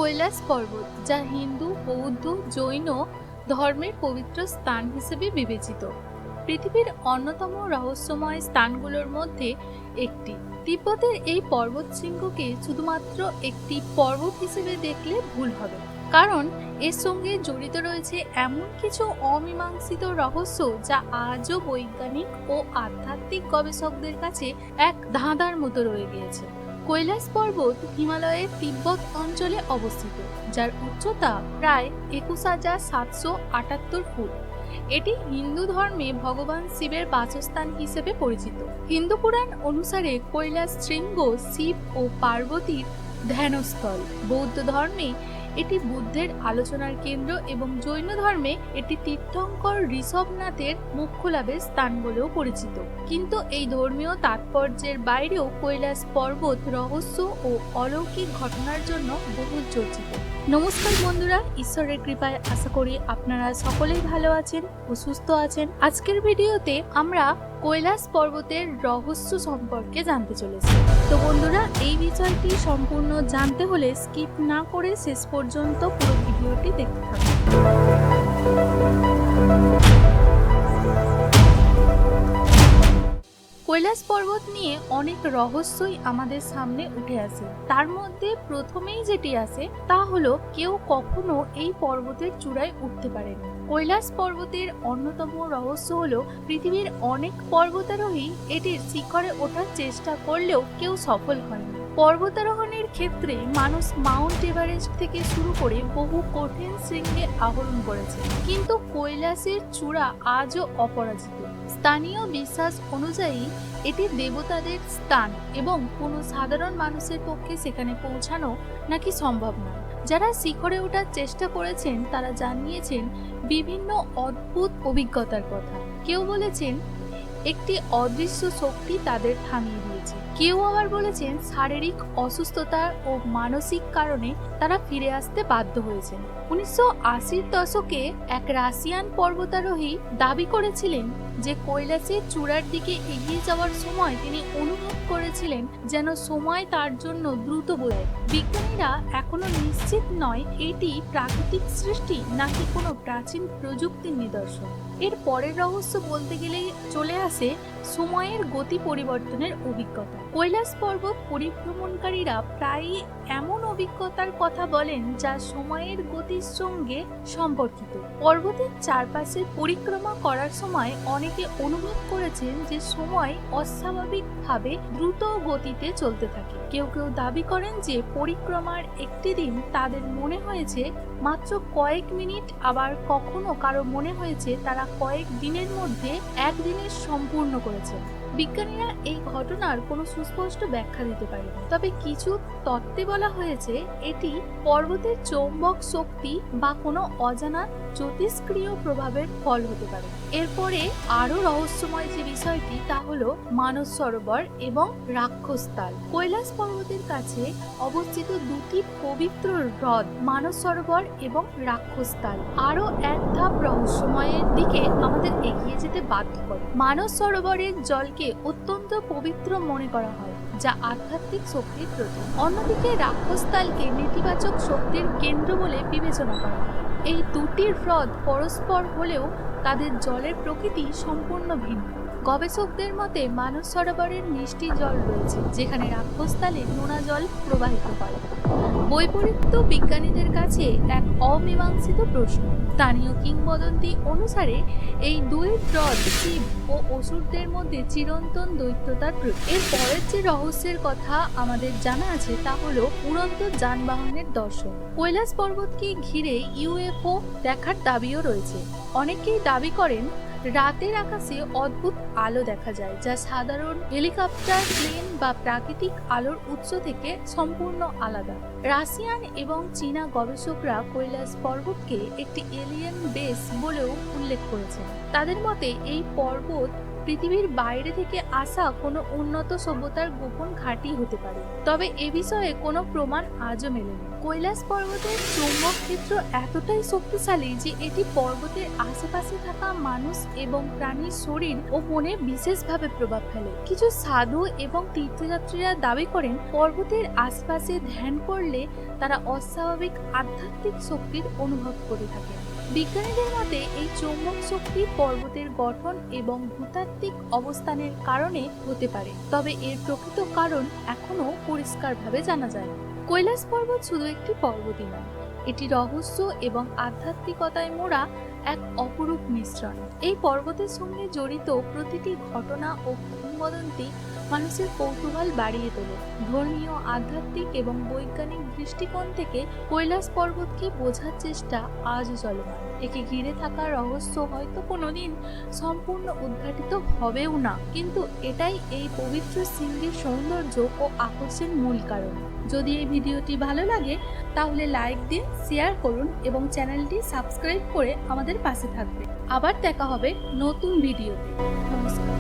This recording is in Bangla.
কৈলাস পর্বত, যা হিন্দু, বৌদ্ধ, জৈন ধর্মের পবিত্র স্থান হিসেবে বিবেচিত, পৃথিবীর অন্যতম রহস্যময় স্থানগুলোর মধ্যে একটি। তিব্বতের এই পর্বত শৃঙ্গকে শুধুমাত্র একটি পর্বত হিসেবে দেখলে ভুল হবে, কারণ এর সঙ্গে জড়িত রয়েছে এমন কিছু অমীমাংসিত রহস্য যা আজও বৈজ্ঞানিক ও আধ্যাত্মিক গবেষকদের কাছে এক ধাঁধার মতো রয়ে গিয়েছে। কৈলাস পর্বত হিমালয়ের তিব্বত অঞ্চলে অবস্থিত, যার উচ্চতা প্রায় 21,778 ফুট। এটি হিন্দু ধর্মে ভগবান শিবের বাসস্থান হিসেবে পরিচিত। হিন্দু পুরাণ অনুসারে কৈলাস শৃঙ্গ শিব ও পার্বতীর ধ্যানস্থল। বৌদ্ধ ধর্মে এটি বুদ্ধের আলোচনার কেন্দ্র এবং জৈন ধর্মে এটি তীর্থঙ্কর ঋষভনাথের মোক্ষ লাভের স্থান বলেও পরিচিত। কিন্তু এই ধর্মীয় তাৎপর্যের বাইরেও কৈলাস পর্বত রহস্য ও অলৌকিক ঘটনার জন্য বহুল চর্চিত। নমস্কার বন্ধুরা, ঈশ্বরের কৃপায় আশা করি আপনারা সকলেই ভালো আছেন ও সুস্থ আছেন। আজকের ভিডিওতে আমরা কৈলাস পর্বতের রহস্য সম্পর্কে জানতে চলেছি। তো বন্ধুরা, এই বিষয়টি সম্পূর্ণ জানতে হলে স্কিপ না করে শেষ পর্যন্ত পুরো ভিডিওটি দেখতে থাকুন। কৈলাস পর্বত নিয়ে অনেক রহস্যই আমাদের সামনে উঠে আসে। তার মধ্যে প্রথমেই যেটি আসে তা হলো কেউ কখনো এই পর্বতের চূড়ায় উঠতে পারেনি। কৈলাস পর্বতের অন্যতম রহস্য হলো পৃথিবীর অনেক পর্বতারোহী এটির শিখরে ওঠার চেষ্টা করলেও কেউ সফল হয়নি। পর্বতারোহণের ক্ষেত্রে মানুষ মাউন্ট এভারেস্ট থেকে শুরু করে বহু কঠিন শৃঙ্গে আরোহণ করেছে, কিন্তু কৈলাসের চূড়া আজও অপরাজিত। স্থানীয় বিশ্বাস অনুযায়ী এটি দেবতাদের স্থান এবং কোনো সাধারণ মানুষের পক্ষে সেখানে পৌঁছানো নাকি সম্ভব নয়। যারা শিখরে ওঠার চেষ্টা করেছেন তারা জানিয়েছেন বিভিন্ন অদ্ভুত অভিজ্ঞতার কথা। কেউ বলেছেন একটি অদৃশ্য শক্তি তাদের থামিয়ে দিয়েছে, কেউ আবার বলেছেন শারীরিক অসুস্থতা ও মানসিক কারণে তারা ফিরে আসতে বাধ্য হয়েছেন। 1980-র দশকে এক রাশিয়ান পর্বতারোহী দাবি করেছিলেন যে কৈলাসের চূড়ার দিকে এগিয়ে যাওয়ার সময় তিনি অনুভব করেছিলেন যেন সময় তার জন্য দ্রুত বয়ে। বিজ্ঞানীরা এখনো নিশ্চিত নয় এটি প্রাকৃতিক সৃষ্টি নাকি কোনো প্রাচীন প্রযুক্তির নিদর্শন। এর পরের রহস্য বলতে গেলেই চলে আসে সময়ের গতি পরিবর্তনের অভিজ্ঞতা। কৈলাস পর্বত পরিভ্রমণকারীরা প্রায়ই এমন অভিজ্ঞতার কথা বলেন যা সময়ের গতির সঙ্গে সম্পর্কিত। পর্বতের চারপাশে পরিক্রমা করার সময় অনেকে অনুভব করেছেন যে সময় অস্বাভাবিকভাবে দ্রুত গতিতে চলতে থাকে। কেউ কেউ দাবি করেন যে পরিক্রমার একটি দিন তাদের মনে হয়েছে মাত্র কয়েক মিনিট, আবার কখনো কারো মনে হয়েছে তারা কয়েক দিনের মধ্যে একদিনের সম্পূর্ণ করেছেন। বিজ্ঞানীরা এই ঘটনার কোনো সুস্পষ্ট ব্যাখ্যা দিতে পারেনি, তবে কিছু তত্ত্বে বলা হয়েছে এটি পর্বতের চৌম্বক শক্তি বা কোনো অজানা জ্যোতিষ্ক্রিয় প্রভাবের ফল হতে পারে। এরপরে আরো রহস্যময় যে বিষয়টি তা হলো মানস সরোবর এবং রাক্ষসতাল। কৈলাস পর্বতের কাছে অবস্থিত দুটি পবিত্র হ্রদ মানস সরোবর এবং রাক্ষসতাল আরো এক ধাপ রহস্যময়ের দিকে আমাদের এগিয়ে যেতে বাধ্য করে। মানস সরোবরের জলকে অত্যন্ত পবিত্র মনে করা হয়, যা আধ্যাত্মিক শক্তির প্রতীক। অন্যদিকে রাক্ষসতালকে নেতিবাচক শক্তির কেন্দ্র বলে বিবেচনা করা হয়। এই দুটি হ্রদ পরস্পর হলেও তাদের জলের প্রকৃতি সম্পূর্ণ ভিন্ন। গবেষকদের মতে মানস সরোবরের মিষ্টি জল রয়েছে, যেখানে রাক্ষসতালে নোনা জল প্রবাহিত হয়। বৈপরীত্য বিজ্ঞানীদের কাছে এক অমীমাংসিত প্রশ্ন। স্থানীয় কিংবদন্তি অনুসারে এই দুই হ্রদ শিব ও অসুরদের মধ্যে চিরন্তন দ্বৈততার প্রতীক। এর পরের যে রহস্যের কথা আমাদের জানা আছে তা হলো উড়ন্ত যানবাহনের দর্শন। কৈলাস পর্বতকে ঘিরে ইউএফও দেখার দাবিও রয়েছে। অনেকেই দাবি করেন রাতের আকাশে অদ্ভুত আলো দেখা যায়, যা সাধারণ হেলিকপ্টার, প্লেন বা প্রাকৃতিক আলোর উৎস থেকে সম্পূর্ণ আলাদা। রাশিয়ান এবং চীনা গবেষকরা কৈলাস পর্বতকে একটি এলিয়েন বেস বলেও উল্লেখ করেছেন। তাদের মতে এই পর্বত পৃথিবীর বাইরে থেকে আসা কোনো উন্নত সভ্যতার গোপন ঘাঁটি হতে পারে, তবে এ বিষয়ে কোনো প্রমাণ আজও মেলেনি। কৈলাস পর্বতের চৌম্বক ক্ষেত্র এতটাই শক্তিশালী যে এটি পর্বতের আশেপাশে থাকা মানুষ এবং প্রাণীর শরীর ও মনে বিশেষভাবে প্রভাব ফেলে। কিছু সাধু এবং তীর্থযাত্রীরা দাবি করেন পর্বতের আশপাশে ধ্যান করলে তারা অস্বাভাবিক আধ্যাত্মিক শক্তির অনুভব করে থাকে। বিজ্ঞানীদের মতে এই চৌম্বক শক্তি পর্বতের গঠন এবং ভূতাত্ত্বিক অবস্থানের কারণে হতে পারে, তবে এর প্রকৃত কারণ এখনো পরিষ্কারভাবে জানা যায় না। কৈলাস পর্বত শুধু একটি পর্বতই নয়, এটি রহস্য এবং আধ্যাত্মিকতায় মোড়া এক অপরূপ মিশ্রণ। এই পর্বতের সঙ্গে জড়িত প্রতিটি ঘটনা ও কিংবদন্তি মানুষের কৌতূহল বাড়িয়ে তোলে। ধর্মীয়, আধ্যাত্মিক এবং বৈজ্ঞানিক দৃষ্টিকোণ থেকে কৈলাস পর্বতকে বোঝার চেষ্টা আজও চলমান। একে ঘিরে থাকা রহস্য হয়তো কোনোদিন সম্পূর্ণ উদ্ঘাটিত হবেও না, কিন্তু এটাই এই পবিত্র শৃঙ্গের সৌন্দর্য ও আকর্ষণের মূল কারণ। যদি এই ভিডিওটি ভালো লাগে তাহলে লাইক দিন, শেয়ার করুন এবং চ্যানেলটি সাবস্ক্রাইব করে আমাদের পাশে থাকবে। আবার দেখা হবে নতুন ভিডিওতে। নমস্কার।